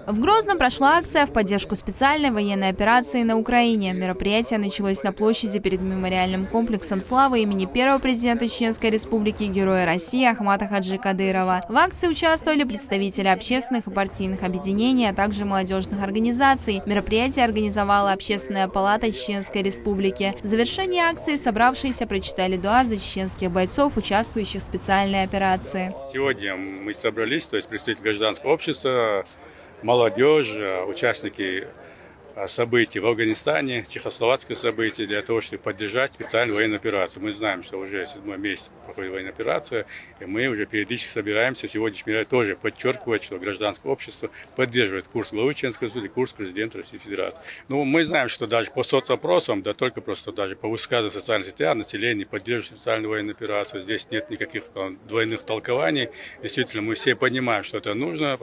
В Грозном прошла акция в поддержку специальной военной операции на Украине. Мероприятие началось на площади перед мемориальным комплексом славы имени первого президента Чеченской Республики, героя России Ахмата Хаджи Кадырова. В акции участвовали представители общественных и партийных объединений, а также молодежных организаций. Мероприятие организовала Общественная палата Чеченской Республики. В завершении акции собравшиеся прочитали дуа за чеченских бойцов, участвующих в специальной операции. Сегодня мы собрались, то есть представители гражданского общества, молодежь, участники событий в Афганистане, чехословацких событий, для того, чтобы поддержать специальную военную операцию. Мы знаем, что уже 7-й месяц проходит военная операция, и мы уже периодически собираемся. Сегодняшний мероприятие тоже подчеркивает, что гражданское общество поддерживает курс главы Чеченской Республики, курс президента Российской Федерации. Но мы знаем, что даже по соцопросам, да только просто даже по высказываниям в социальных сетях, население поддерживает специальную военную операцию. Здесь нет никаких двойных толкований. Действительно, мы все понимаем, что это нужно.